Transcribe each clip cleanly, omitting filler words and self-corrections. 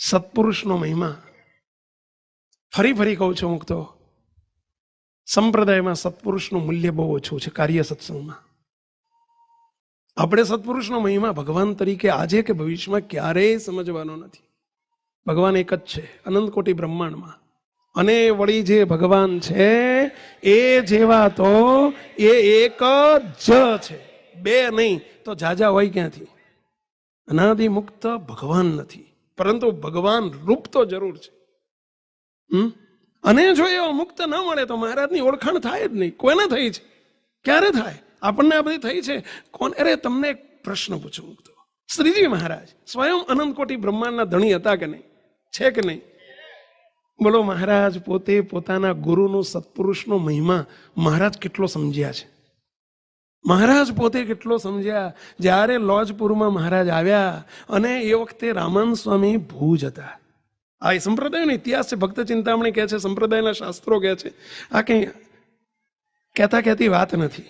સત્પુરુષનો મહિમા ફરી ફરી કહું છું. હું તો સંપ્રદાયમાં સત્પુરુષનું મૂલ્ય બહુ ઓછું છે. કાર્ય સત્સંગમાં આપણે સત્પુરુષનો મહિમા ભગવાન તરીકે આજે કે ભવિષ્યમાં ક્યારેય સમજવાનો નથી. ભગવાન એક જ છે અનંત કોટી બ્રહ્માંડમાં, અને વળી જે ભગવાન છે એ જેવા તો એ એક જ છે, બે નહીં તો જાજા હોય ક્યાંથી. અનાદિ મુક્ત ભગવાન નથી, પરંતુ ભગવાન રૂપ તો જરૂર છે. અને જો એવો મુક્ત ન મળે તો મહારાજની ઓળખાણ થાય જ નહીં. કોઈને થઈ છે? ક્યારે થાય? આપણને આ બધી થઈ છે કોણ? અરે તમને એક પ્રશ્ન પૂછું. મુક્તો શ્રીજી મહારાજ સ્વયં અનંત કોટી બ્રહ્માંડના ધણી હતા કે નહીં? છે કે નહીં? બોલો, મહારાજ પોતે પોતાના ગુરુનું સત્પુરુષનો મહિમા મહારાજ કેટલો સમજ્યા છે? મહારાજ પોતે કેટલો સમજ્યા? જ્યારે લોજપુરમાં મહારાજ આવ્યા અને એ વખતે રામાનંદ સ્વામી ભુજ હતા. આ એ સંપ્રદાયનો ઇતિહાસ છે. ભક્ત ચિંતામણી કહે છે, સંપ્રદાયના શાસ્ત્રો કહે છે. આ કંઈ કહેતી વાત નથી.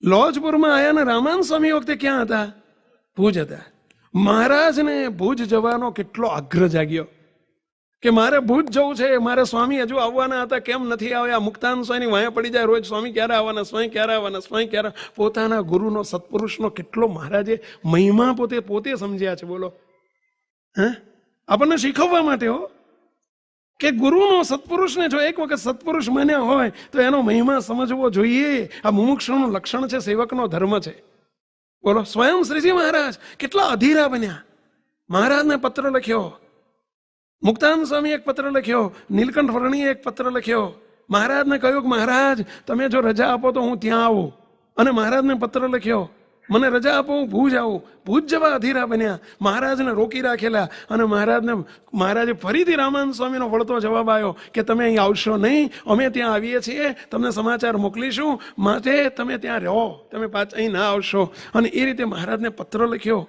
લોજપુરમાં આવ્યા ને રામાનંદ સ્વામી વખતે ક્યાં હતા? ભુજ હતા. મહારાજને ભુજ જવાનો કેટલો આગ્રહ જાગ્યો કે મારે ભુજ જવું છે, મારે સ્વામી હજુ આવવાના હતા, કેમ નથી આવ્યા? મુક્તાનંદ સ્વામી વાયા પડી જાય રોજ, સ્વામી ક્યારે આવવાના, સ્વામી ક્યારે આવવાના, સ્વામી ક્યારે. પોતાના ગુરુનો સત્પુરુષનો કેટલો મહારાજે મહિમા પોતે સમજ્યા છે. બોલો, આપણને શીખવવા માટે હો, કે ગુરુનો સત્પુરુષને જો એક વખત સત્પુરુષ માન્યા હોય તો એનો મહિમા સમજવો જોઈએ. આ મુમુક્ષુનું લક્ષણ છે, સેવકનો ધર્મ છે. બોલો, સ્વયં શ્રીજી મહારાજ કેટલા અધીરા બન્યા. મહારાજને પત્ર લખ્યો, મુક્તાનંદ સ્વામી એક પત્ર લખ્યો, નીલકંઠ વર્ણીએ એક પત્ર લખ્યો. મહારાજને કહ્યું કે મહારાજ તમે જો રજા આપો તો હું ત્યાં આવું. અને મહારાજને પત્ર લખ્યો, મને રજા આપો, હું ભુજ આવું. ભુજ જવા અધીરા બન્યા. મહારાજને રોકી રાખેલા. અને મહારાજે ફરીથી રામાનંદ સ્વામીનો વળતો જવાબ આવ્યો કે તમે અહીં આવશો નહીં, અમે ત્યાં આવીએ છીએ, તમને સમાચાર મોકલીશું, માટે તમે ત્યાં રહો, તમે પાછા અહીં ના આવશો. અને એ રીતે મહારાજને પત્ર લખ્યો.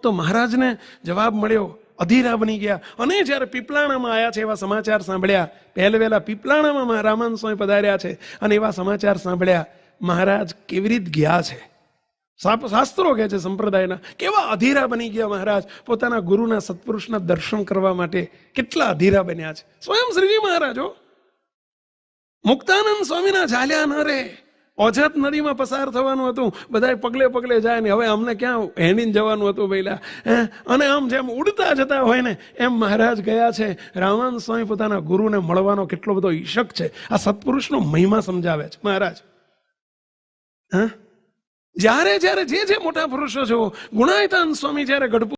તો મહારાજને જવાબ મળ્યો, અધીરા બની ગયા. અને જ્યારે પીપલાણામાં આવ્યા છે એવા સમાચાર સાંભળ્યા, પહેલવેલા પીપલાણામાં રામાનંદ સ્વામી પધાર્યા છે અને એવા સમાચાર સાંભળ્યા. મહારાજ કેવી રીતે ગયા છે? શાસ્ત્રો કહે છે સંપ્રદાયના, કેવા અધીરા બની ગયા મહારાજ પોતાના ગુરુના સત્પુરુષના દર્શન કરવા માટે. કેટલા અધીરા બન્યા છે સ્વયં શ્રીજી મહારાજો. મુક્તાનંદ સ્વામીના ઝાલ્યા ન રે. ઓજત નદીમાં પસાર થવાનું હતું, બધા પગલે પગલે જાય ને હવે અમને ક્યાં હેડીને જવાનું હતું પહેલા. અને આમ જેમ ઉડતા જતા હોય ને એમ મહારાજ ગયા છે. રામાનંદ સ્વામી પોતાના ગુરુને મળવાનો કેટલો બધો ઈશક છે. આ સત્પુરુષનો મહિમા સમજાવે છે મહારાજ. જ્યારે જે મોટા પુરુષો છો, ગુણાયતાન સ્વામી જ્યારે ગઢપુર